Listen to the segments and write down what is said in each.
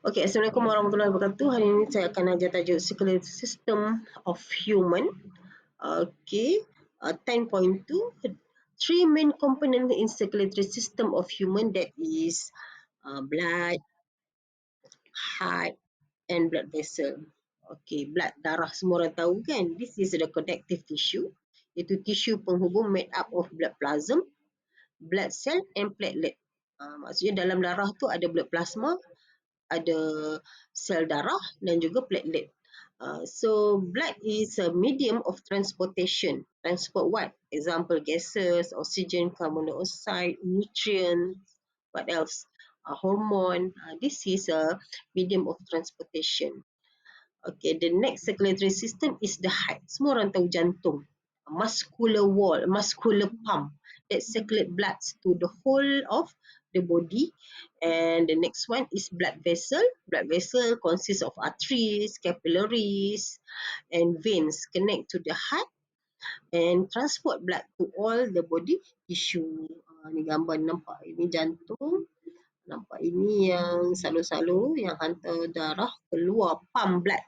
Okey, Assalamualaikum warahmatullahi wabarakatuh. Hari ini saya akan ajar tajuk Circulatory System of Human. Okey, 10.2. Three main components in circulatory system of human, that is blood, heart and blood vessel. Okey, blood, darah semua orang tahu kan. This is the connective tissue. Itu tisu penghubung made up of blood plasm, blood cell and platelet. Maksudnya dalam darah tu ada blood plasma, ada sel darah dan juga platelet. So blood is a medium of transportation. Transport what? Example, gases, oxygen, carbon dioxide, nutrients, what else? Hormone. This is a medium of transportation. Okay, the next circulatory system is the heart. Semua orang tahu jantung. Muscular wall, muscular pump that circulate blood to the whole of the body. And the next one is blood vessel. Blood vessel consists of arteries, capillaries, and veins connect to the heart and transport blood to all the body tissue. Ni gambar nampak, ini jantung. Nampak ini yang salur-salur yang hantar darah keluar, pump blood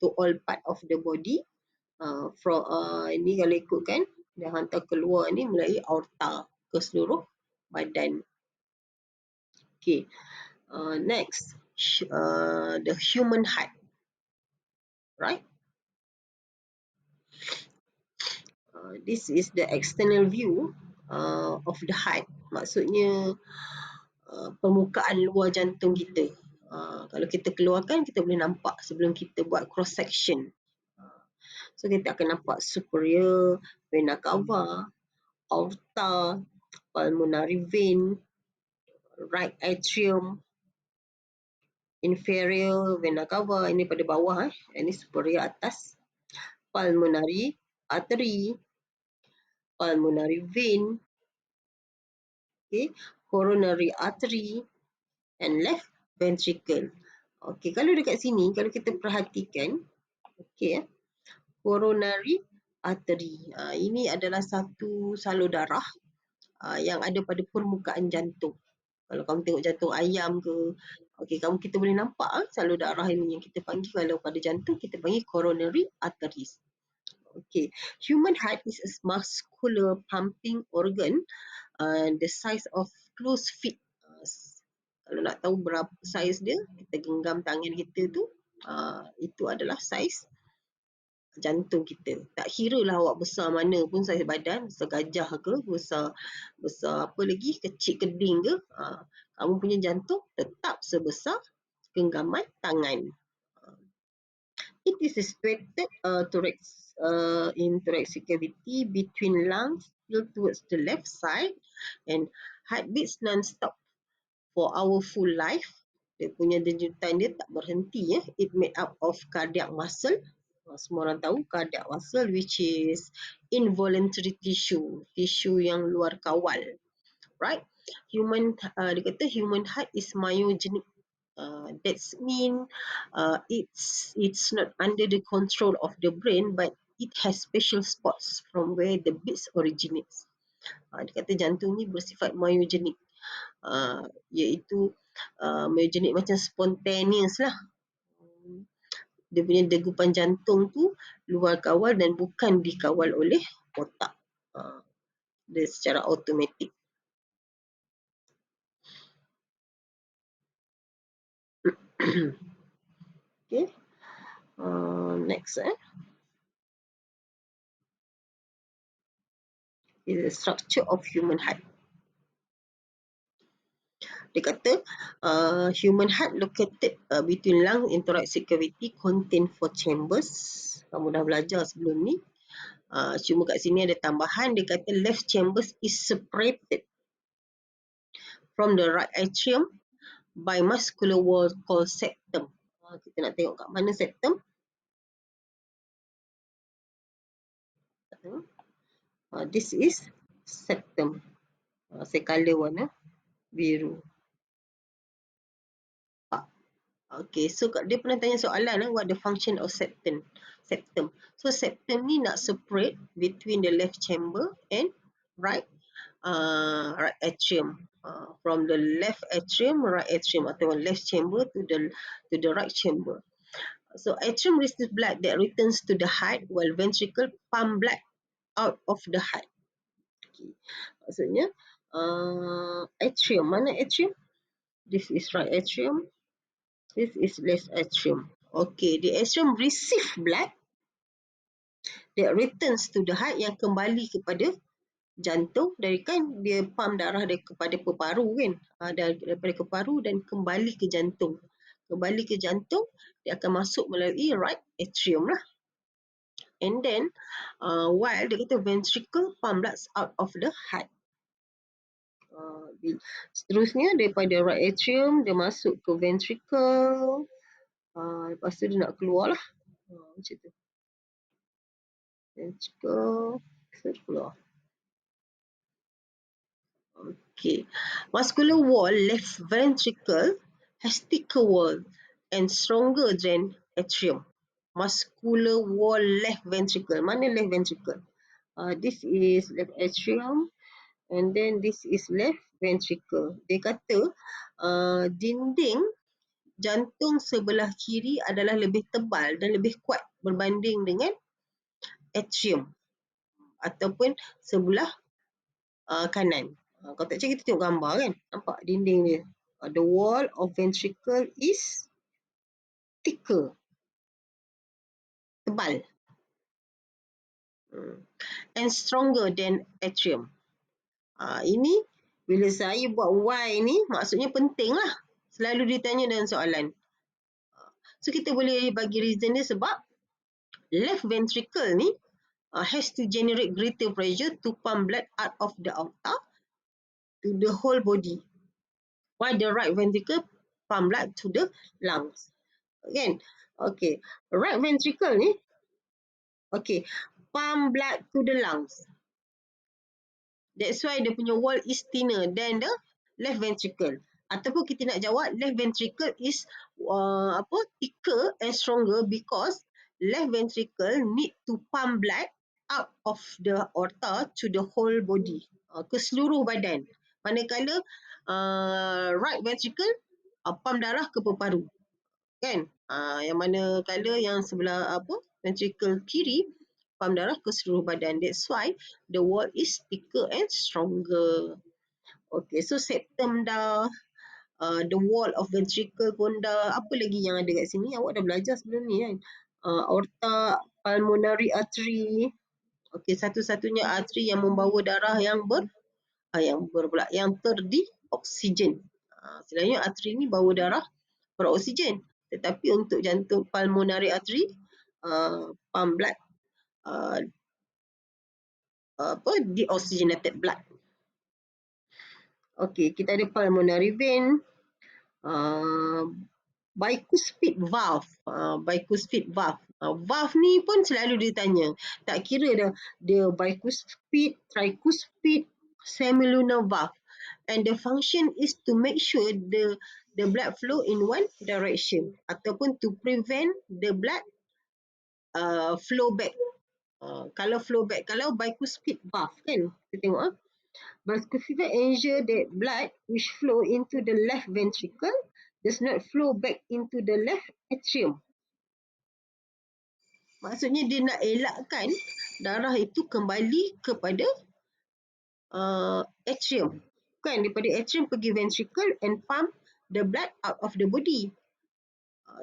to all part of the body. From ini kalau ikutkan dia hantar keluar ni melalui aorta ke seluruh badan. Okay, next the human heart, right? This is the external view of the heart. Maksudnya permukaan luar jantung kita. Kalau kita keluarkan, kita boleh nampak sebelum kita buat cross section. So kita akan nampak superior vena cava, aorta, pulmonary vein, right atrium, inferior vena cava, ini pada bawah, ini superior atas, pulmonary artery, pulmonary vein, okay, coronary artery and left ventricle. Okay, kalau dekat sini, kalau kita perhatikan, okay, coronary artery. Ini adalah satu salur darah yang ada pada permukaan jantung. Kalau kamu tengok jantung ayam ke, okay, kita boleh nampak salur darah ini yang kita panggil, kalau pada jantung kita panggil coronary arteries. Okay, human heart is a muscular pumping organ, the size of closed fist. Kalau nak tahu berapa saiz dia, kita genggam tangan kita tu, itu adalah saiz jantung kita. Tak kira lah awak besar mana pun saiz badan, besar gajah ke, besar apa lagi, kecil keding ke, kamu punya jantung tetap sebesar genggaman tangan. It is situated in thoracic cavity between lungs, still towards the left side, and heart beats non-stop for our full life. Dia punya denyutan dia tak berhenti. It made up of cardiac muscle. Semua orang tahu cardiac muscle, which is involuntary tissue, tisu yang luar kawal, right? Dia kata human heart is myogenic. That's mean it's not under the control of the brain, but it has special spots from where the beats originates. Dia kata jantung ni bersifat myogenic, iaitu myogenic macam spontaneous lah. Dia punya degupan jantung tu luar kawal dan bukan dikawal oleh otak. Dia secara automatik. Okay. Next. Is the structure of human heart. Dia kata human heart located between lung and thoracic cavity contain 4 chambers. Kamu dah belajar sebelum ni. Cuma kat sini ada tambahan, dia kata left chambers is separated from the right atrium by muscular wall called septum. Kita nak tengok kat mana septum. This is septum. Saya color warna biru. Okay, so dia pernah tanya soalan, what the function of septum? So septum ni nak separate between the left chamber and right atrium. from the left atrium, right atrium, atau left chamber to the right chamber. So atrium receives blood that returns to the heart, while ventricle pump blood out of the heart. Okay. Maksudnya atrium, mana atrium? This is right atrium. This is left atrium. Okay, the atrium receive blood that returns to the heart, yang kembali kepada jantung, dari kan dia pump darah kepada peparu kan, daripada keparu dan kembali ke jantung. Kembali ke jantung, dia akan masuk melalui right atrium lah. And then while dia kata ventricle pump blood out of the heart. Seterusnya daripada right atrium dia masuk ke ventricle, lepas tu dia nak keluar lah, macam tu. Ventricle keluar. Okay. Muscular wall left ventricle has thicker wall and stronger than atrium. Muscular wall left ventricle. Mana left ventricle? This is left atrium and then this is left ventricle. Dia kata dinding jantung sebelah kiri adalah lebih tebal dan lebih kuat berbanding dengan atrium ataupun sebelah kanan. Kalau tak cakap kita tengok gambar kan, nampak dinding dia. The wall of ventricle is thicker, tebal, and stronger than atrium. Ini bila saya buat Y ni, maksudnya penting lah. Selalu ditanya dalam soalan. So kita boleh bagi reason dia sebab left ventricle ni has to generate greater pressure to pump blood out of the aorta to the whole body, while the right ventricle pump blood to the lungs. Kan? Okay. Right ventricle ni, okay, pump blood to the lungs. That's why dia punya wall is thinner than the left ventricle. Ataupun kita nak jawab left ventricle is thicker and stronger because left ventricle need to pump blood out of the aorta to the whole body, ke seluruh badan. Manakala right ventricle pump darah ke peparu. Kan? Yang manakala yang sebelah ventricle kiri pump darah ke seluruh badan. That's why the wall is thicker and stronger. Okay, so septum dah, the wall of ventricle pun dah. Apa lagi yang ada kat sini? Awak dah belajar sebelum ni kan? Aorta, pulmonary artery. Okay, satu-satunya artery yang membawa darah yang terdioksigen. Sebenarnya artery ni bawa darah beroksigen. Tetapi untuk jantung pulmonary artery, pump blood deoxygenated blood. Okay, kita ada pulmonary vein, bicuspid valve. Bicuspid valve. Valve ni pun selalu ditanya. Tak kira dia bicuspid, tricuspid, semilunar valve. And the function is to make sure the blood flow in one direction ataupun to prevent the blood flow back. Kalau flow back, kalau bicuspid valve kan, kita tengok bicuspid valve ensure that blood which flow into the left ventricle does not flow back into the left atrium. Maksudnya dia nak elakkan darah itu kembali kepada atrium. Kan, daripada atrium pergi ventricle and pump the blood out of the body.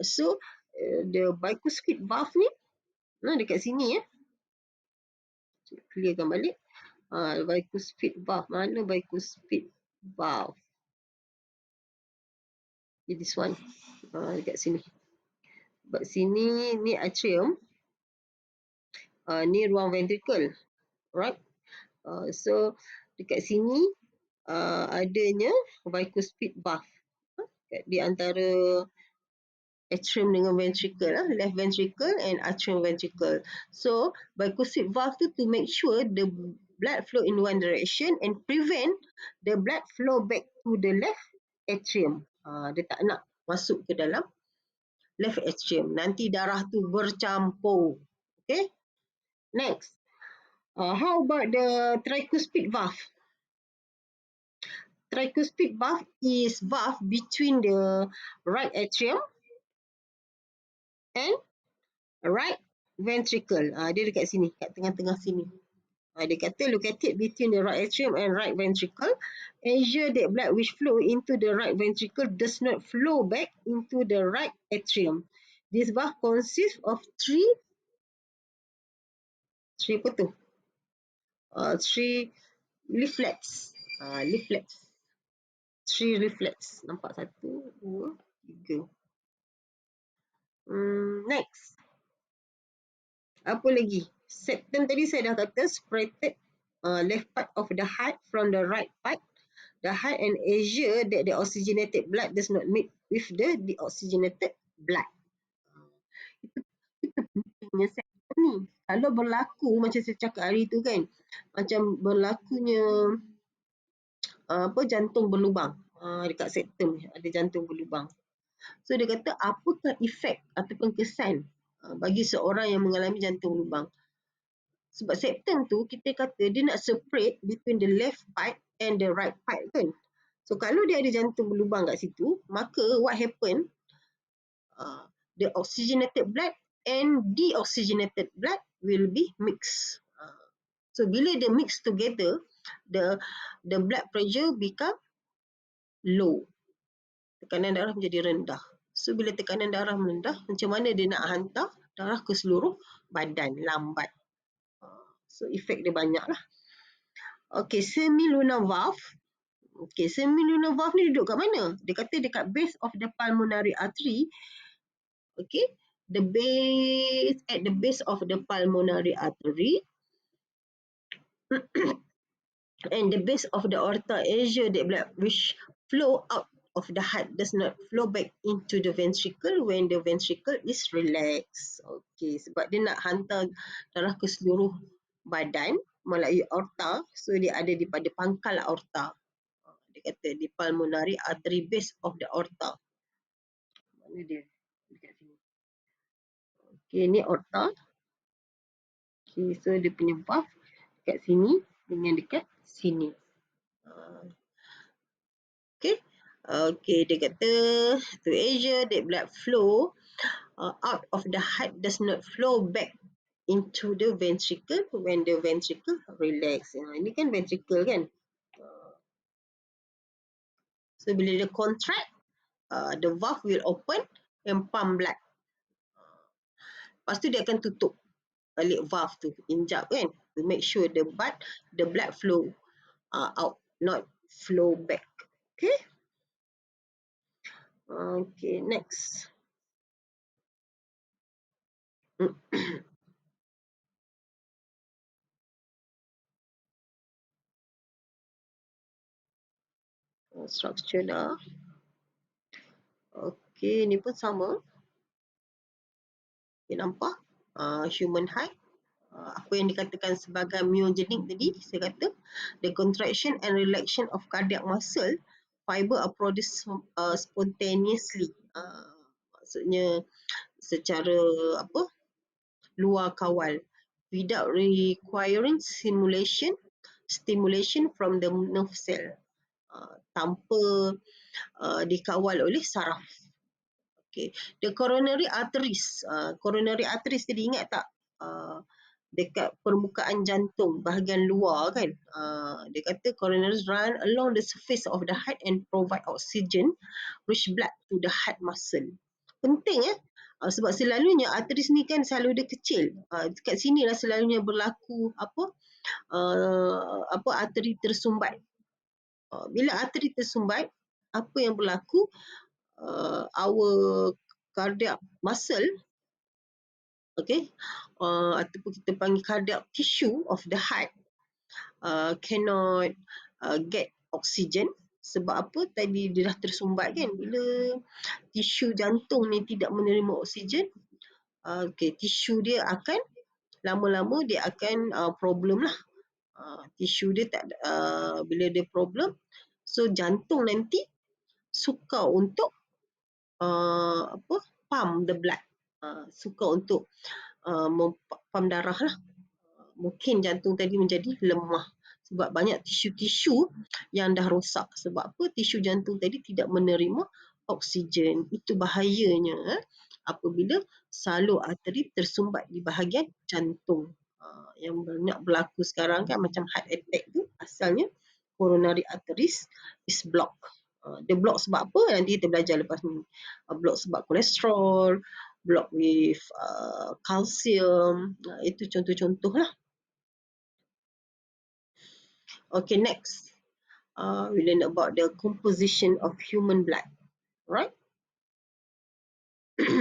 So the bicuspid valve ni dekat sini clearkan balik. Bicuspid valve. Mana bicuspid valve? This one. Dekat sini. Dekat sini ni atrium. Ni ruang ventricle. Right? So dekat sini adanya bicuspid valve. Di antara atrium dengan ventricle, left ventricle and atrium ventricle. So bicuspid valve tu to make sure the blood flow in one direction and prevent the blood flow back to the left atrium. Dia tak nak masuk ke dalam left atrium. Nanti darah tu bercampur. Okay. Next. How about the tricuspid valve? Tricuspid valve is valve between the right atrium and right ventricle. Dia dekat sini, kat tengah-tengah sini. Dia kata located between the right atrium and right ventricle. Ensure that blood which flow into the right ventricle does not flow back into the right atrium. This valve consists of three apa tu? Three leaflets. Leaflets. Three leaflets. Nampak? 1, 2, 3. Next. Apa lagi? Septum tadi saya dah kata separated left part of the heart from the right part. The heart and ensure that the oxygenated blood does not meet with the deoxygenated blood. Itu pentingnya septum ni. Kalau berlaku macam saya cakap hari tu kan, macam berlakunya jantung berlubang. Dekat septum ada jantung berlubang. So dia kata apakah efek ataupun kesan bagi seorang yang mengalami jantung berlubang. Sebab septum tu kita kata dia nak separate between the left part and the right part kan. So kalau dia ada jantung berlubang kat situ, maka what happen? The oxygenated blood and deoxygenated blood will be mixed. So bila dia mix together, the blood pressure become low. Tekanan darah menjadi rendah. So bila tekanan darah rendah, macam mana dia nak hantar darah ke seluruh badan? Lambat. So efek dia banyak lah. Okay, semilunar valve. Okay, semilunar valve ni duduk kat mana? Dia kata dekat base of the pulmonary artery. Okay, at the base of the pulmonary artery and the base of the aorta ensure that blood which flow out of the heart does not flow back into the ventricle when the ventricle is relaxed. Okay, sebab dia nak hantar darah ke seluruh badan melalui aorta, so dia ada di pada pangkal aorta. Dia kata di pulmonary artery base of the aorta. Mana dia? Dekat sini. Okay, ni aorta. Okay, so dia punya valve dekat sini dengan dekat sini. Okay. Okay, dia kata to ensure that blood flow out of the heart does not flow back into the ventricle when the ventricle relax. Ini kan ventricle kan. So bila dia contract, the valve will open and pump blood. Lepas tu dia akan tutup balik valve tu, injap kan, to make sure the blood flow out, not flow back. Okay. Okay, next. Structure dah. Okay, ni pun sama. Okay, nampak? Human heart. Apa yang dikatakan sebagai myogenik tadi, saya kata, the contraction and relaxation of cardiac muscle fiber are produced spontaneously. Maksudnya secara luar kawal, without requiring stimulation from the nerve cell. Tanpa dikawal oleh saraf. Okay. The coronary arteries. Coronary arteries tadi ingat tak? Dekat permukaan jantung, bahagian luar kan. Dia kata coronaries run along the surface of the heart and provide oxygen rich blood to the heart muscle. Penting sebab selalunya arteries ni kan selalu dia kecil. Dekat sini lah selalunya berlaku arteri tersumbat. Bila arteri tersumbat, apa yang berlaku? Our cardiac muscle, okay, ataupun kita panggil cardiac tissue of the heart cannot get oxygen. Sebab apa? Tadi dia dah tersumbat kan. Bila tisu jantung ni tidak menerima oksigen, okay, tisu dia akan lama-lama dia akan problem lah. Tisu dia tak bila dia problem, so jantung nanti sukar untuk pump the blood, suka untuk pump darah lah. Mungkin jantung tadi menjadi lemah. Sebab banyak tisu-tisu yang dah rosak. Sebab apa? Tisu jantung tadi tidak menerima oksigen. Itu bahayanya apabila salur arteri tersumbat di bahagian jantung. Yang banyak berlaku sekarang kan macam heart attack tu asalnya coronary arteries is blocked. Dia block sebab apa? Nanti kita belajar lepas ni. Block sebab kolesterol, block with calcium. Itu contoh-contoh lah. Okay, next. We learn about the composition of human blood, right? Okay.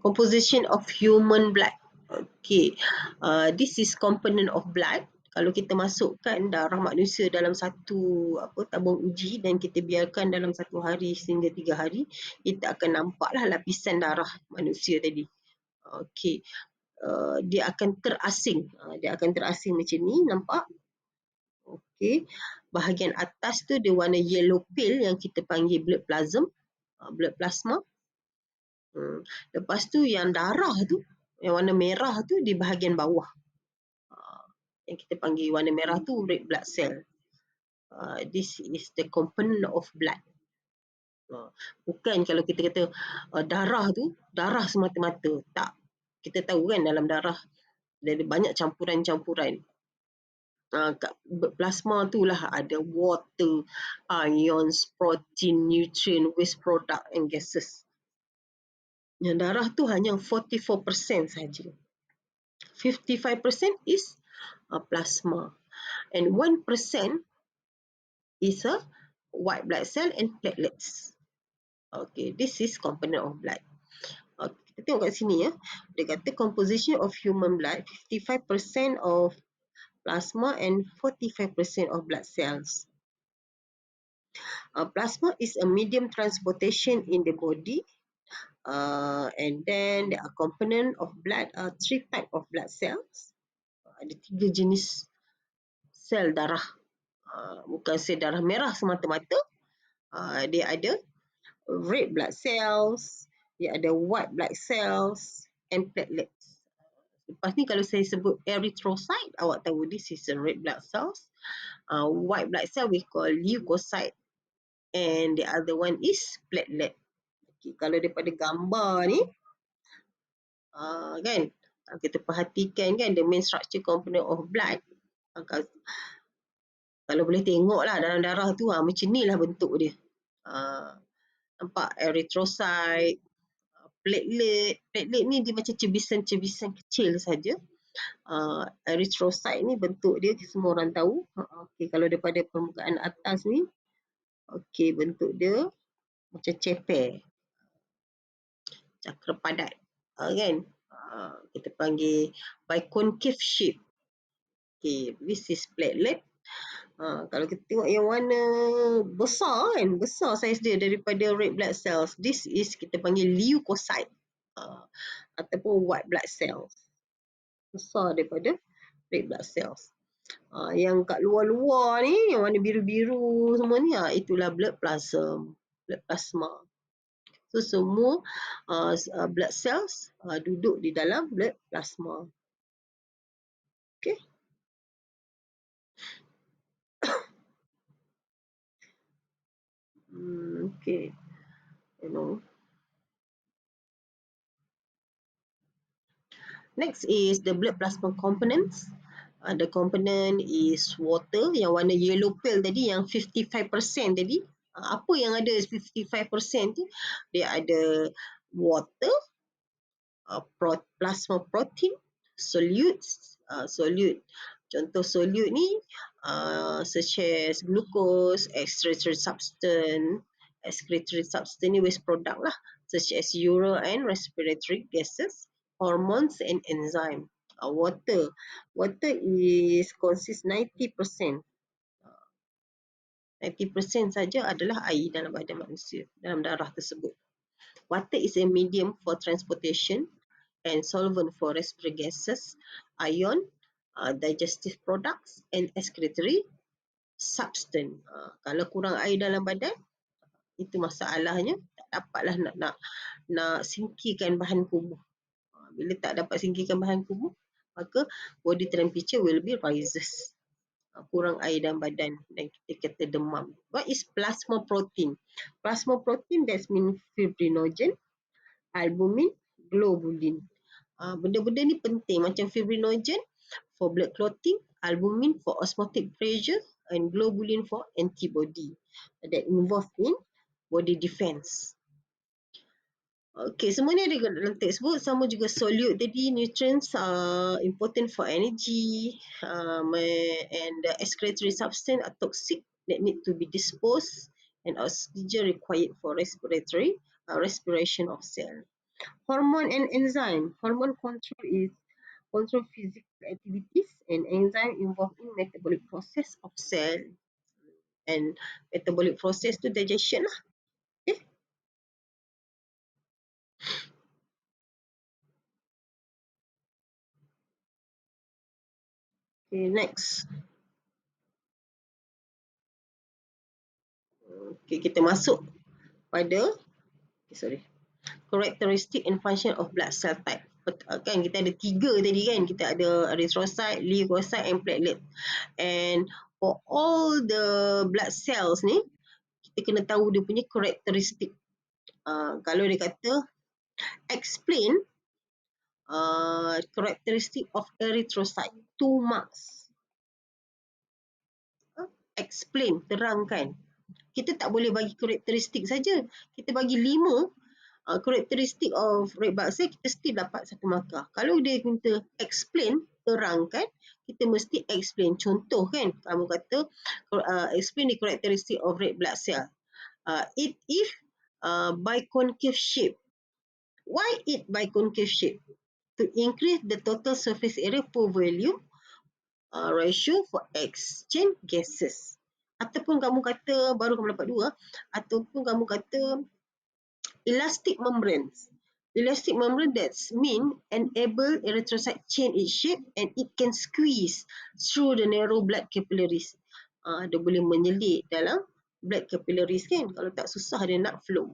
Composition of human blood. Okay. This is component of blood. Kalau kita masukkan darah manusia dalam satu tabung uji dan kita biarkan dalam 1 hari sehingga 3 hari, kita akan nampaklah lapisan darah manusia tadi. Okay. Dia akan terasing. Dia akan terasing macam ni, nampak? Okay. Bahagian atas tu dia warna yellow pale yang kita panggil blood plasm, blood plasma. Lepas tu yang darah tu, yang warna merah tu di bahagian bawah. Yang kita panggil warna merah tu red blood cell. This is the component of blood. Bukan kalau kita kata darah tu, darah semata-mata. Tak. Kita tahu kan dalam darah ada banyak campuran-campuran. Plasma tu lah ada water, ions, protein, nutrient, waste product and gases. Yang darah tu hanya 44% saja. 55% is plasma and 1% is a white blood cell and platelets. Okay, this is component of blood. Kita tengok kat sini ya. Dia kata composition of human blood, 55% of plasma and 45% of blood cells. Plasma is a medium transportation in the body. And then the component of blood are 3 type of blood cells. Ada 3 jenis sel darah. Bukan sel darah merah semata-mata. Dia ada red blood cells, dia ada white blood cells and platelets. Lepas ni kalau saya sebut erythrocyte, awak tahu this is a red blood cells. White blood cell we call leucocyte and the other one is platelet. Okay, kalau daripada gambar ni, kan, kita perhatikan kan the main structure component of blood. Kalau boleh tengok lah dalam darah tu macam ni lah bentuk dia. Nampak erythrocyte, platelet. Platelet ni dia macam cebisan-cebisan kecil saja. Erythrocyte ni bentuk dia semua orang tahu. Okay, kalau daripada permukaan atas ni, okay, bentuk dia macam ceper. Cakra padat. Kan? Kita panggil biconcave shape. Okay, this is platelet. Kalau kita tengok yang warna besar kan, besar saiz dia daripada red blood cells, this is kita panggil leukocyte ataupun white blood cells. Besar daripada red blood cells. Yang kat luar-luar ni, yang warna biru-biru semua ni, itulah blood plasma. So semua blood cells duduk di dalam blood plasma. Okay. Okay. Next is the blood plasma components. The component is water, yang warna yellow pale tadi, yang 55% tadi. Apa yang ada 55% tu? Dia ada water, plasma protein, solutes. Contoh solute ni such as glucose, excretory substance ni waste product lah, such as urine and respiratory gases, hormones and enzyme. Water is consist 90%. 90% saja adalah air dalam badan manusia, dalam darah tersebut. Water is a medium for transportation and solvent for respiratory gases, ion, digestive products and excretory substance. Kalau kurang air dalam badan, itu masalahnya. Tak dapatlah nak singkirkan bahan kubuh. Bila tak dapat singkirkan bahan kubuh, maka body temperature will be rises. Kurang air dalam badan dan kita kata demam. What is plasma protein? Plasma protein that means fibrinogen, albumin, globulin. Benda-benda ni penting, macam fibrinogen for blood clotting, albumin for osmotic pressure, and globulin for antibody that involved in body defense. Okay, semua ni ada dalam textbook. Sama juga solute tadi, nutrients are important for energy, and the excretory substance are toxic that need to be disposed, and oxygen required for respiration of cell. Hormone and enzyme. Hormone control physical activities, and enzyme involved in metabolic process of cell. And metabolic process tu digestion lah. Okay. Okay, next. Okay, kita masuk pada characteristic and function of blood cell type. Kan kita ada 3 tadi kan, kita ada erythrocyte, leukocyte and platelet. And for all the blood cells ni, kita kena tahu dia punya karakteristik. Kalau dia kata explain characteristic of erythrocyte, 2 marks. Explain, terangkan. Kita tak boleh bagi karakteristik saja. Kita bagi 5 karakteristik of red blood cell, kita still dapat 1 markah. Kalau dia minta explain, terangkan, kita mesti explain. Contoh kan, kamu kata explain the characteristic of red blood cell. It is by concave shape. Why it by concave shape? To increase the total surface area per volume ratio for exchange gases. Ataupun kamu kata, baru kamu dapat 2, ataupun kamu kata elastic membranes. Elastic membrane that mean enable erythrocyte change its shape and it can squeeze through the narrow blood capillaries. Dia boleh menyelit dalam blood capillaries kan. Kalau tak susah dia nak flow.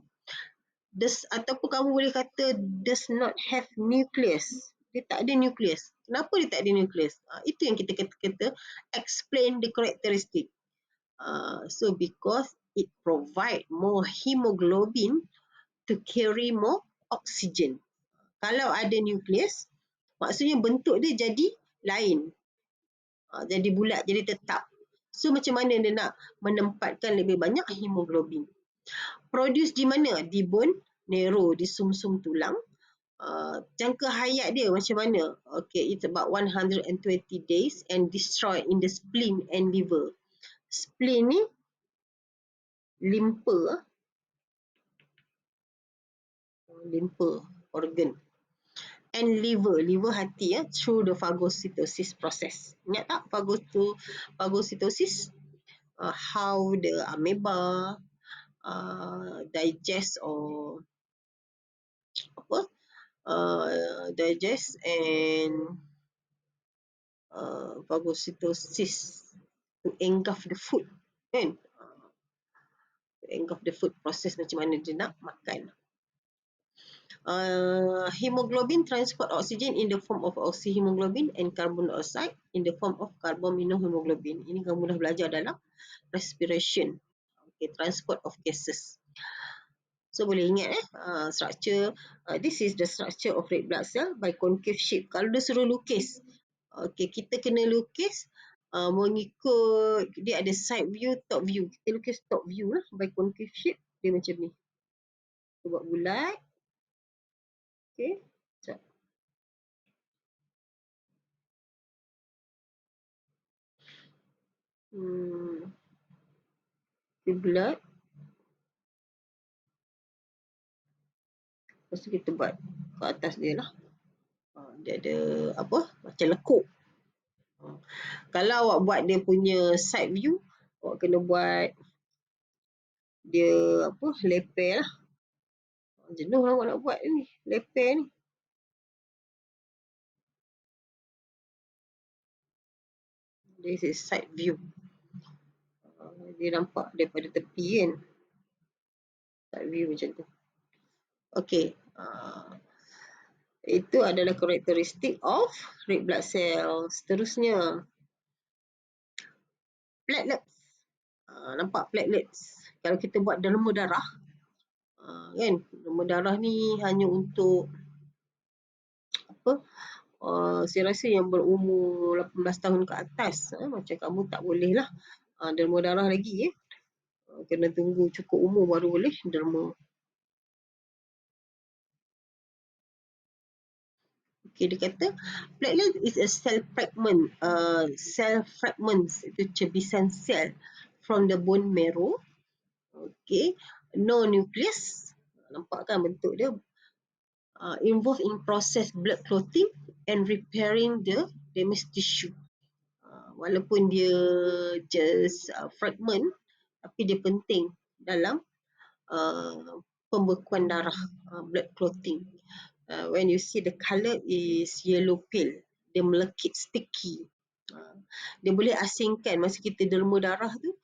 Ataupun kamu boleh kata does not have nucleus. Dia tak ada nucleus. Kenapa dia tak ada nucleus? Itu yang kita kata explain the characteristic. So because it provide more hemoglobin to carry more oxygen. Kalau ada nukleus, maksudnya bentuk dia jadi lain. Jadi bulat, jadi tetap. So macam mana dia nak menempatkan lebih banyak hemoglobin? Produce di mana? Di bone marrow, di sumsum tulang. Jangka hayat dia macam mana? Okay, it's about 120 days and destroyed in the spleen and liver. Spleen ni limpa organ, and liver hati through the phagocytosis process. Ingat tak phagocytosis? How the amoeba digest or digest and phagocytosis to engulf the food kan. Engulf the food process, macam mana dia nak makan. Hemoglobin transport oxygen in the form of oxyhemoglobin and carbon dioxide in the form of carbaminohemoglobin. Ini kamu dah belajar dalam respiration. Okay, transport of gases. So boleh ingat structure. This is the structure of red blood cell by concave shape. Kalau dia suruh lukis, okay, kita kena lukis mengikut dia ada side view, top view. Kita lukis top view lah by concave shape. Dia macam ni. Kita buat bulat. Okay. Bulat. Lepas tu kita buat ke atas dia lah. Dia ada macam lekuk. Kalau awak buat dia punya side view, awak kena buat dia leper lah. Jenuh lah awak nak buat ni, leper ni. This is side view. Dia nampak daripada tepi kan. Tak view macam tu. Okey. Itu adalah karakteristik of red blood cell. Seterusnya, platelets. Nampak platelets. Kalau kita buat derma darah, kan, derma darah ni hanya untuk apa? Saya rasa yang berumur 18 tahun ke atas, macam kamu tak boleh lah derma darah lagi. Kena tunggu cukup umur baru boleh derma. Okay, dia kata platelet is a cell fragment. Cell fragments itu cebisan sel from the bone marrow. Okay, no nucleus. Nampak kan bentuk dia? Involved in process blood clotting and repairing the damaged tissue. Walaupun dia just fragment, tapi dia penting dalam pembekuan darah, blood clotting. When you see the colour is yellow pale, dia melekit, sticky. Dia boleh asingkan masa kita derma darah tu,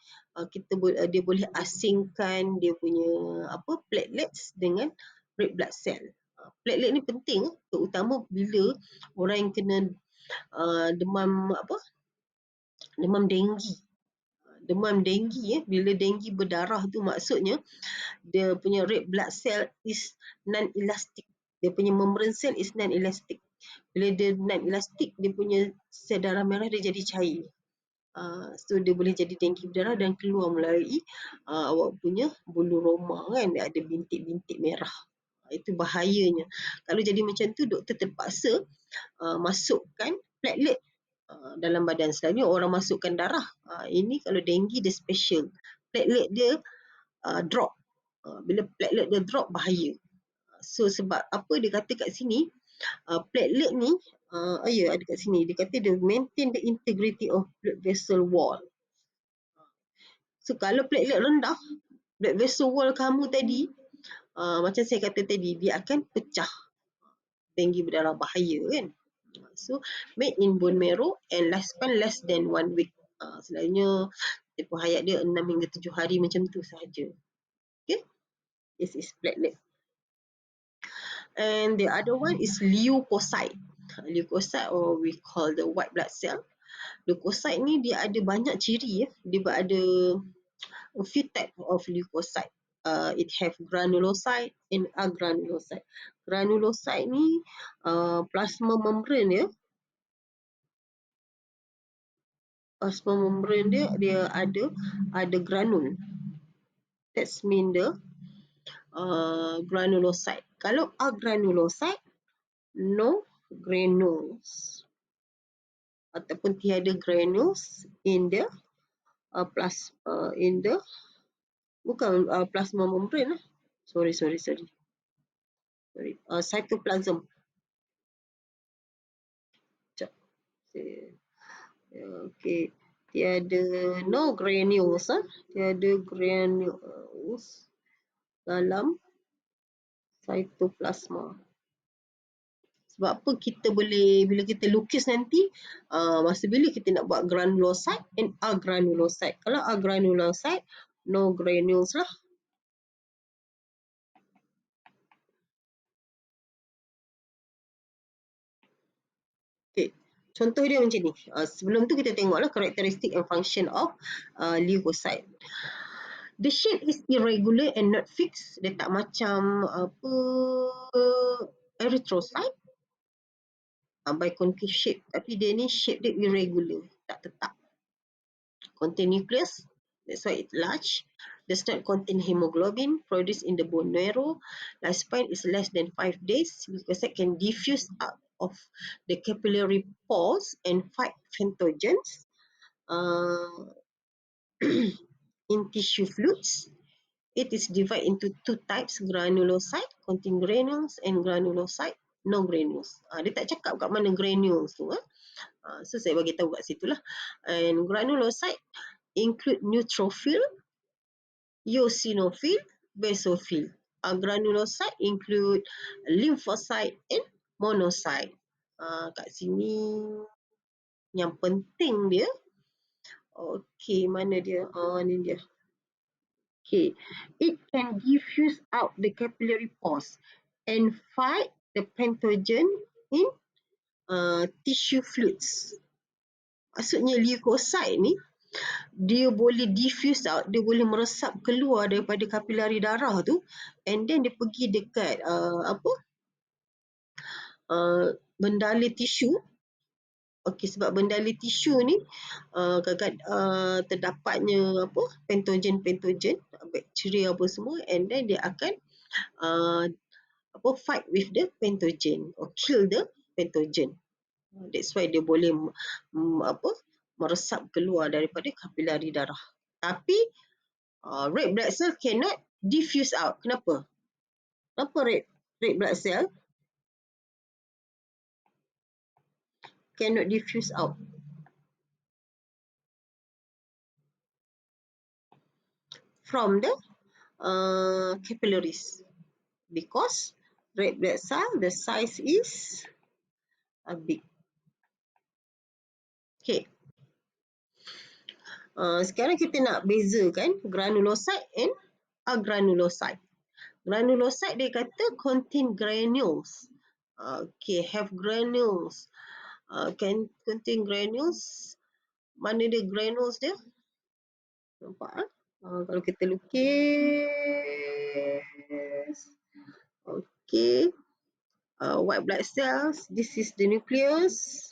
dia boleh asingkan dia punya platelets dengan red blood cell. Platelet ni penting, terutama bila orang yang kena demam denggi. Demam denggi, bila denggi berdarah tu maksudnya dia punya red blood cell is non-elastic. Dia punya membrane cell is non-elastic. Bila dia non-elastic, dia punya sel darah merah dia jadi cair. So dia boleh jadi denggi berdarah dan keluar melalui awak punya bulu roma kan, dia ada bintik-bintik merah. Itu bahayanya. Kalau jadi macam tu, doktor terpaksa masukkan platelet dalam badan. Selalunya orang masukkan darah. Ini kalau denggi dia special. Platelet dia drop. Bila platelet dia drop, bahaya. So sebab apa dia kata kat sini, platelet ni, ada kat sini. Dia kata dia maintain the integrity of blood vessel wall. So kalau platelet rendah, blood vessel wall kamu tadi, macam saya kata tadi, dia akan pecah. Denggi berdarah, bahaya kan. So made in bone marrow and lifespan less than 1 week. Selalunya tempoh hayat dia 6 hingga 7 hari macam tu sahaja. Okay, this is platelet. And the other one is leukocyte. Leukocyte, or we call the white blood cell. Leukocyte ni dia ada banyak ciri. Dia ada a few type of leukocyte. It have granulocyte and agranulocyte. Granulocyte ni plasma membrane dia. Plasma membrane dia ada granul. That's mean the granulocyte. Kalau agranulocyte, no granules ataupun tiada granules in the plasma membrane. Sorry. Cytoplasm. Okay. Tiada no granules. Tiada granules dalam cytoplasma. Sebab apa kita boleh, bila kita lukis nanti, masa bila kita nak buat granulocyte and agranulocyte. Kalau agranulocyte, no granules lah. Okay. Contoh dia macam ni. Sebelum tu kita tengoklah karakteristik and function of leukocyte. The shape is irregular and not fixed. Dia tak macam erythrocyte, biconcave shape, tapi dia ni shape dia irregular, tak tetap. Contain nucleus, that's why it's large. Does not contain hemoglobin produced in the bone marrow. Lifespan is less than 5 days because it can diffuse out of the capillary pores and fight pathogens in tissue fluids. It is divided into 2 types, granulocyte, contain granules, and granulocyte, no granules. Dia tak cakap kat mana granules tu. So saya bagi tahu kat situ lah. And granulocyte include neutrophil, eosinophil, basophil. Granulocyte include lymphocyte and monocyte. Kat sini yang penting dia Okey, mana dia? Ni dia. Okay. It can diffuse out the capillary pores and fight the pathogen in tissue fluids. Maksudnya leukocyte ni dia boleh diffuse out, dia boleh meresap keluar daripada kapilari darah tu, and then dia pergi dekat bendala tisu. Okey, sebab bendala tisu ni terdapatnya patogen, bakteria apa semua, and then dia akan fight with the pathogen or kill the pathogen. That's why dia boleh meresap keluar daripada kapilari darah. Tapi red blood cell cannot diffuse out. Kenapa? Kenapa red blood cell cannot diffuse out? From the capillaries. Because red blood cell, the size is big. Okay. Sekarang kita nak bezakan granulocyte and agranulocyte. Granulocyte dia kata contain granules. Okay, have granules. Can contain granules. Mana dia granules dia? Nampak? Kalau kita lukis. Okay. White blood cells. This is the nucleus.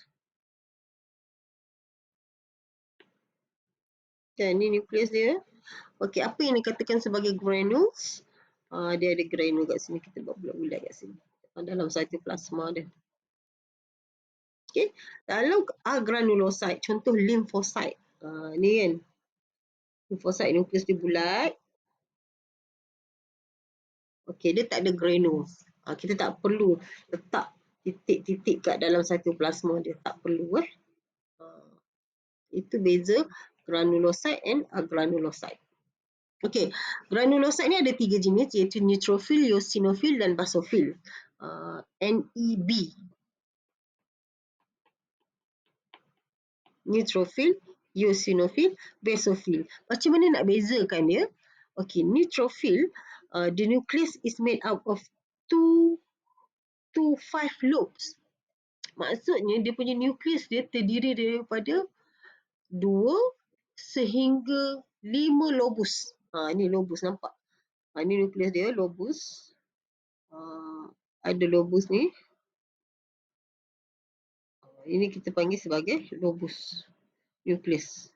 Dan ni nucleus dia. Okay, apa yang dikatakan sebagai granules? Dia ada granule kat sini. Kita buat bulat-bulat kat sini. Dalam cytoplasma dia. Okay. Kalau agranulocyte, contoh lymphocyte. Ni kan. Lymphocyte nukleus dia bulat. Okay, dia tak ada granules. Kita tak perlu letak titik-titik kat dalam cytoplasma dia. Tak perlu. Itu beza granulocyte and agranulocyte. Okay, granulocyte ni ada 3 jenis, iaitu neutrophil, eosinophil dan basophil. NEB. Neutrophil, eosinophil, basophil. Macam mana nak bezakan dia? Okay, neutrophil, the nucleus is made up of 2 to 5 lobes. Maksudnya dia punya nucleus dia terdiri daripada 2 sehingga 5 lobus. Ni lobus, nampak? Ni nucleus dia, lobus. Ada lobus ni. Ini kita panggil sebagai lobus. Nucleus.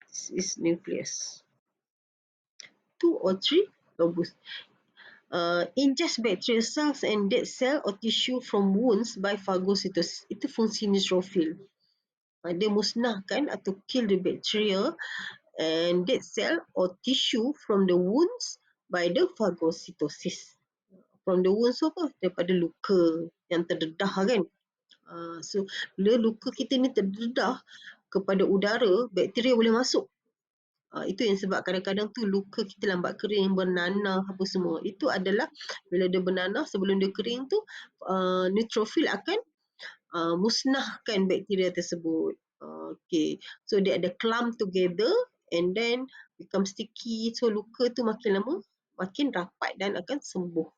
This is nucleus. 2 or 3 lobus. Ingest bacterial cells and dead cell or tissue from wounds by phagocytosis. Itu fungsi neutrophil. Dia musnahkan atau kill the bacteria and dead cell or tissue from the wounds by the phagocytosis. From the wounds apa? Daripada luka yang terdedah kan. So, bila luka kita ni terdedah kepada udara, bakteria boleh masuk. Itu yang sebab kadang-kadang tu luka kita lambat kering, bernanah apa semua. Itu adalah bila dia bernanah, sebelum dia kering tu, neutrophil akan musnahkan bakteria tersebut. Okay. So dia ada clump together and then become sticky. So luka tu makin lama makin rapat dan akan sembuh.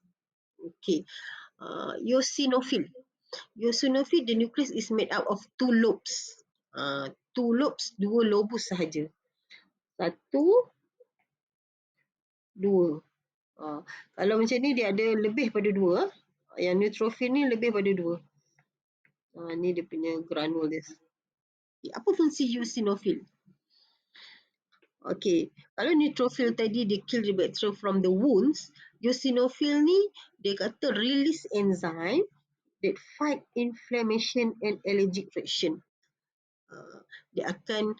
Okay. Eosinophil. Eosinophil, the nucleus is made up of 2 lobes. 2 lobes, 2 lobus sahaja. 1, 2. Kalau macam ni dia ada lebih pada 2. Yang neutrophil ni lebih pada 2. Ni dia punya granul dia. Apa fungsi eosinophil? Okay, kalau neutrophil tadi dia kill the bacteria from the wounds, eosinophil ni dia kata release enzyme that fight inflammation and allergic reaction. Dia akan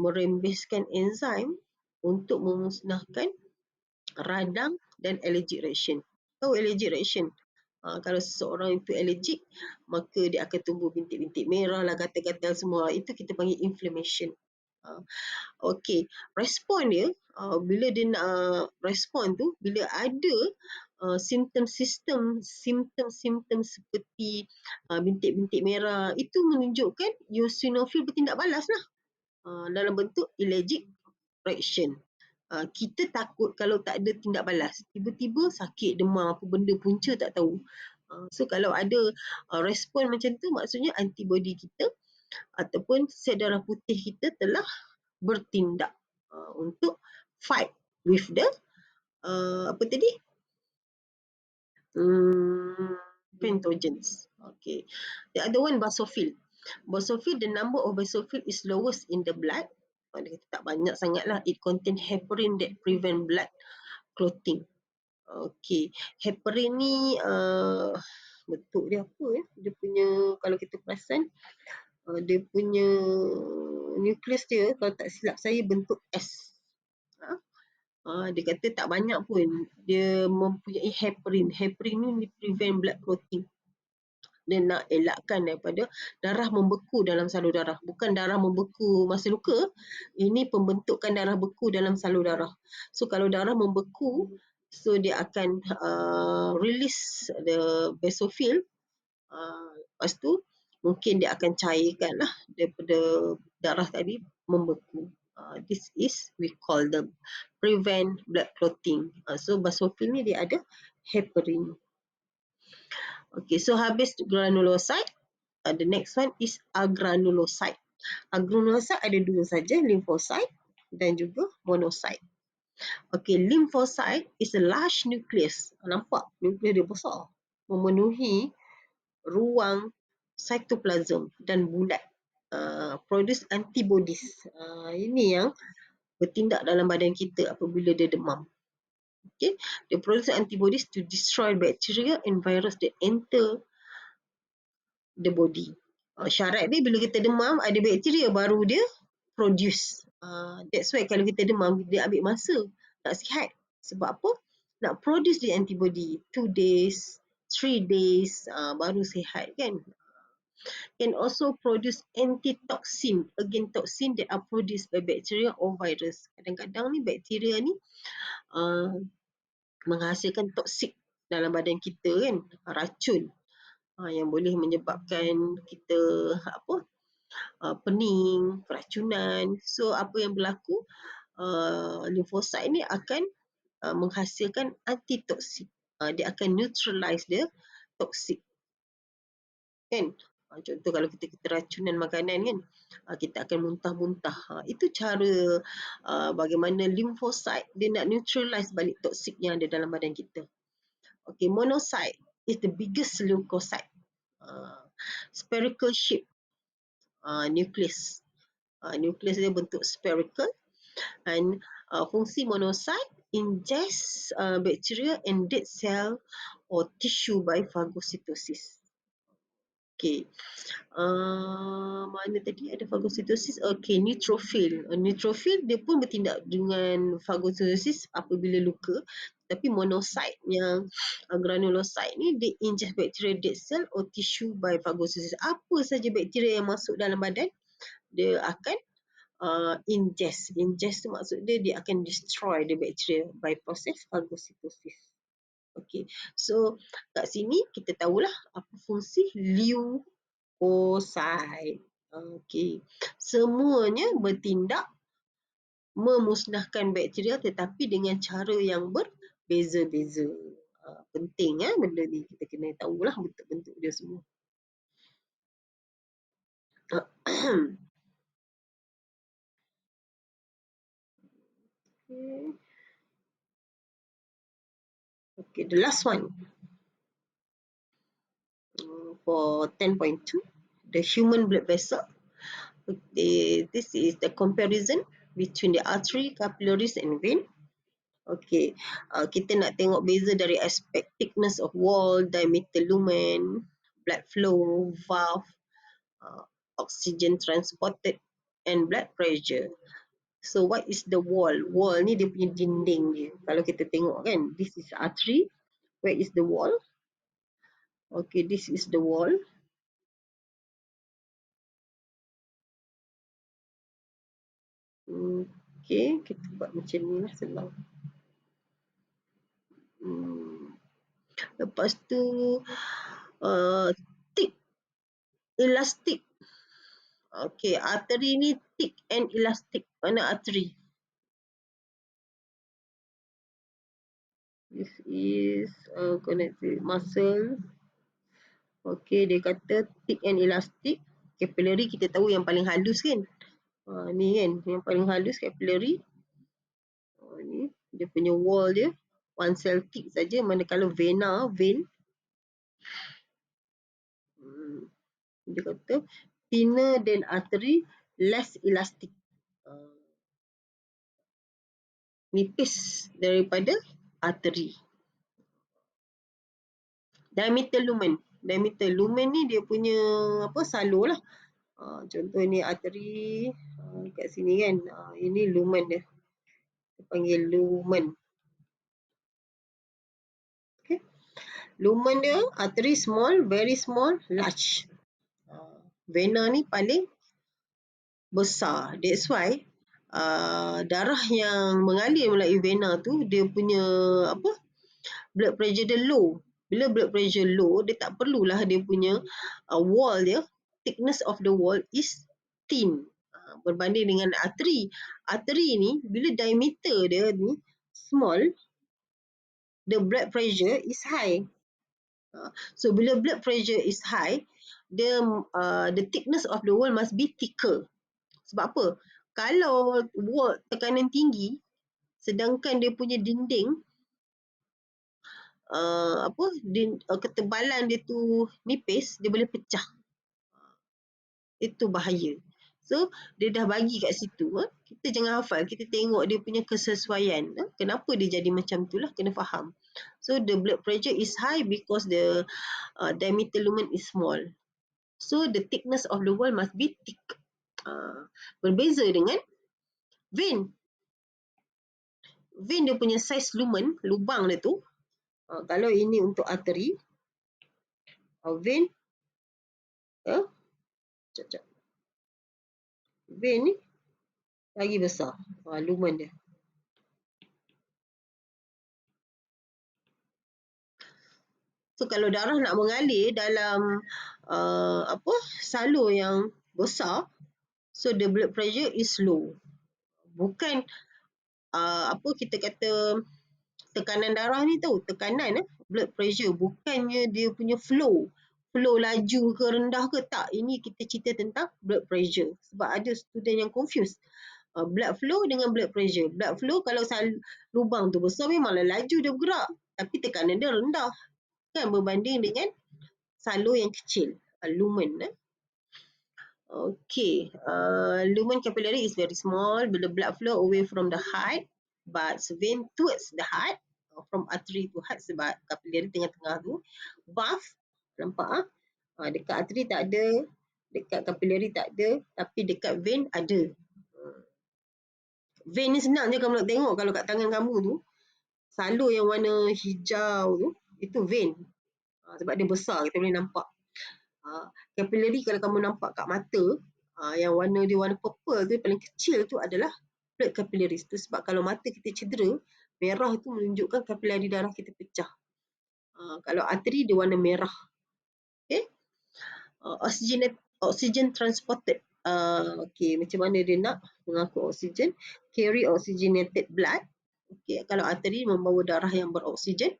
merembeskan enzim untuk memusnahkan radang dan allergic reaction. Tahu allergic reaction? Kalau seseorang itu allergic, maka dia akan tumbuh bintik-bintik merah lah, gatal-gatal semua. Itu kita panggil inflammation. Okay, respon dia, bila dia nak respon tu, bila ada simptom-simptom seperti bintik-bintik merah, itu menunjukkan eosinophil bertindak balas lah. dalam bentuk allergic reaction. Kita takut kalau tak ada tindak balas. Tiba-tiba sakit, demam, apa benda punca tak tahu. So kalau ada respon macam tu, maksudnya antibody kita ataupun sel darah putih kita telah bertindak untuk fight with the apa tadi? Pathogens. Okay. The other one, basophil. Basophil, the number of basophil is lowest in the blood. Dia kata tak banyak sangat lah. It contain heparin that prevent blood clotting. Okay. Heparin ni bentuk dia apa ya? Dia punya, kalau kita perasan, dia punya nukleus dia, kalau tak silap saya, bentuk S. Dia kata tak banyak pun. Dia mempunyai heparin. Heparin ni prevent blood clotting. Dia nak elakkan daripada darah membeku dalam salur darah. Bukan darah membeku masa luka. Ini pembentukan darah beku dalam salur darah. So kalau darah membeku, so dia akan release the basophil. Lepas tu mungkin dia akan cairkan lah daripada darah tadi membeku. This is we call the prevent blood clotting. So basophil ni dia ada heparin. Okay, so habis granulocyte. The next one is agranulocyte. Agranulocyte ada dua saja, lymphocyte dan juga monocyte. Okay, lymphocyte is a large nucleus. Nampak nukleus dia besar, memenuhi ruang cytoplasm dan bulat. Produce antibodies. Ini yang bertindak dalam badan kita apabila dia demam. Okay, they produce antibodies to destroy bacteria and virus that enter the body. Syarat dia bila kita demam ada bakteria baru dia produce. That's why kalau kita demam dia ambil masa nak sihat. Sebab apa? Nak produce the antibody 2 days, 3 days baru sihat kan. Can also produce antitoxin. Again, toxin that are produced by bacteria or virus. Kadang-kadang ni bakteria ni menghasilkan toksik dalam badan kita kan, racun yang boleh menyebabkan kita pening, keracunan. So apa yang berlaku, lymphocyte ni akan menghasilkan antitoksik. Dia akan neutralize the toksik kan. Contoh kalau kita racunan makanan kan, kita akan muntah-muntah. Itu cara bagaimana lymphocyte dia nak neutralize balik toksik yang ada dalam badan kita. Okay, monocyte is the biggest leukocyte. Spherical shape nucleus. Nucleus dia bentuk spherical. And fungsi monocyte ingest bacteria and dead cell or tissue by phagocytosis. Okay. Mana tadi ada phagocytosis? Okay, neutrophil. Neutrophil dia pun bertindak dengan phagocytosis apabila luka. Tapi monocyte yang granulocyte ni dia ingest bacteria dead cell or tissue by phagocytosis. Apa saja bakteria yang masuk dalam badan, dia akan ingest. Ingest tu maksud dia akan destroy the bacteria by process phagocytosis. Okay, so kat sini kita tahulah apa fungsi leukocyte. Okay, semuanya bertindak memusnahkan bakteria tetapi dengan cara yang berbeza-beza. Penting benda ni, kita kena tahulah bentuk-bentuk dia semua. Okay, the last one. For 10.2, the human blood vessel. Okay, this is the comparison between the artery, capillaries and vein. Okay, kita nak tengok beza dari aspek thickness of wall, diameter lumen, blood flow, valve, oxygen transported and blood pressure. So what is the wall? Wall ni dia punya dinding dia. Kalau kita tengok kan, this is artery. Where is the wall? Okay, this is the wall. Okay, kita buat macam ni lah senang. Lepas tu thick elastic Okay, artery ni thick and elastic. Mana artery? This is connected muscle. Okay, dia kata thick and elastic. Capillary kita tahu yang paling halus kan. Ni kan, yang paling halus capillary. Ni dia punya wall dia. One cell thick saja. Manakala vena, vein. Dia kata thinner than artery, less elastic. Nipis daripada artery. Diameter lumen. Diameter lumen ni dia punya salur lah. Contoh ni arteri kat sini kan. Ini lumen dia. Dia panggil lumen. Okay. Lumen dia arteri small, very small, large. Vena ni paling besar. That's why darah yang mengalir melalui vena tu dia punya blood pressure dia low. Bila blood pressure low, dia tak perlulah dia punya wall dia, thickness of the wall is thin. Berbanding dengan arteri. Arteri ni, bila diameter dia ni small, the blood pressure is high. So, bila blood pressure is high, the thickness of the wall must be thicker. Sebab apa? Kalau wall tekanan tinggi, sedangkan dia punya dinding ketebalan dia tu nipis, dia boleh pecah. Itu bahaya. So, dia dah bagi kat situ. Kita jangan hafal. Kita tengok dia punya kesesuaian. Kenapa dia jadi macam tu lah. Kena faham. So, the blood pressure is high because the diameter lumen is small. So, the thickness of the wall must be thick. Berbeza dengan vein. Vein dia punya size lumen, lubang dia tu. Kalau ini untuk arteri. Vein. Vein ni lagi besar lumen dia. So kalau darah nak mengalir dalam salur yang besar, so the blood pressure is low. Bukan kita kata tekanan darah ni tahu, tekanan blood pressure, bukannya dia punya flow laju ke rendah ke, tak. Ini kita cerita tentang blood pressure. Sebab ada student yang confused. Blood flow dengan blood pressure. Blood flow kalau lubang tu besar memanglah laju dia bergerak. Tapi tekanan dia rendah. Kan berbanding dengan salur yang kecil. Lumen. Okay. Lumen capillary is very small. The blood flow away from the heart. But vein towards the heart. From artery to heart. Sebab capillary tengah-tengah tu. Valve. Nampak? Dekat artery tak ada. Dekat capillary tak ada. Tapi dekat vein ada. Vein ni senang je kamu nak tengok. Kalau kat tangan kamu tu, salur yang warna hijau tu, itu vein. Sebab dia besar, kita boleh nampak. Capillary kalau kamu nampak kat mata, yang warna dia warna purple tu, paling kecil tu adalah blood capillaries tu. Sebab kalau mata kita cedera, merah tu menunjukkan capillary darah kita pecah. Kalau arteri dia warna merah. Okay. Oxygen transported. Okay, macam mana dia nak mengangkut oksigen? Carry oxygenated blood. Okay, kalau arteri membawa darah yang beroksigen,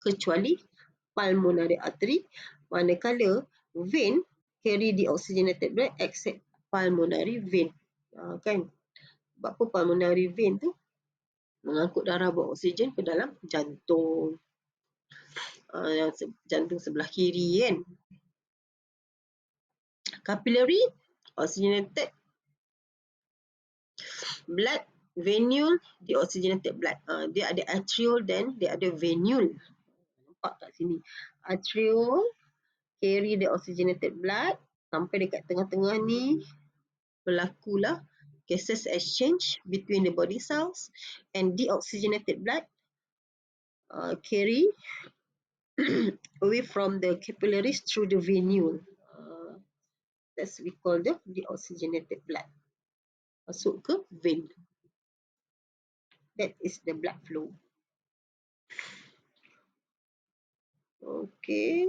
kecuali pulmonary artery. Manakala vein carry deoxygenated blood except pulmonary vein. Kan? Sebab apa pulmonary vein tu mengangkut darah beroksigen ke dalam jantung. Jantung sebelah kiri kan. Capillary oxygenated blood, venule deoxygenated blood. Dia ada arteriole dan dia ada venule. Nampak kat sini. Arteriole carry deoxygenated blood sampai dekat tengah-tengah ni berlakulah gases exchange between the body cells, and deoxygenated blood carry away from the capillaries through the venule. That's we call the deoxygenated blood. Masuk ke vein. That is the blood flow. Okay.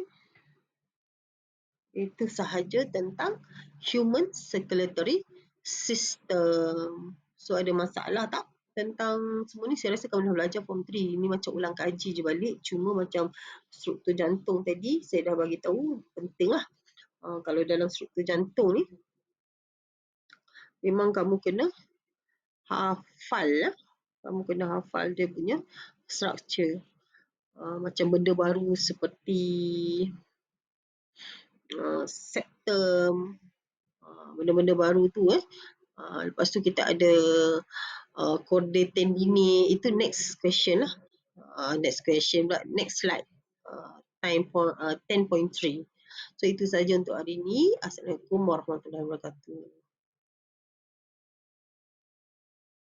Itu sahaja tentang human circulatory system. So ada masalah tak tentang semua ni? Saya rasa kamu dah belajar form 3. Ini macam ulang kaji je balik. Cuma macam struktur jantung tadi saya dah bagi tahu penting lah. Kalau dalam struktur jantung ni memang kamu kena hafal lah. Kamu kena hafal dia punya structure. Macam benda baru seperti septum, benda-benda baru tu lepas tu kita ada chordae tendinae, itu next question lah. Next question pula, next slide. 10.3. So itu saja untuk hari ini. Assalamualaikum warahmatullahi wabarakatuh.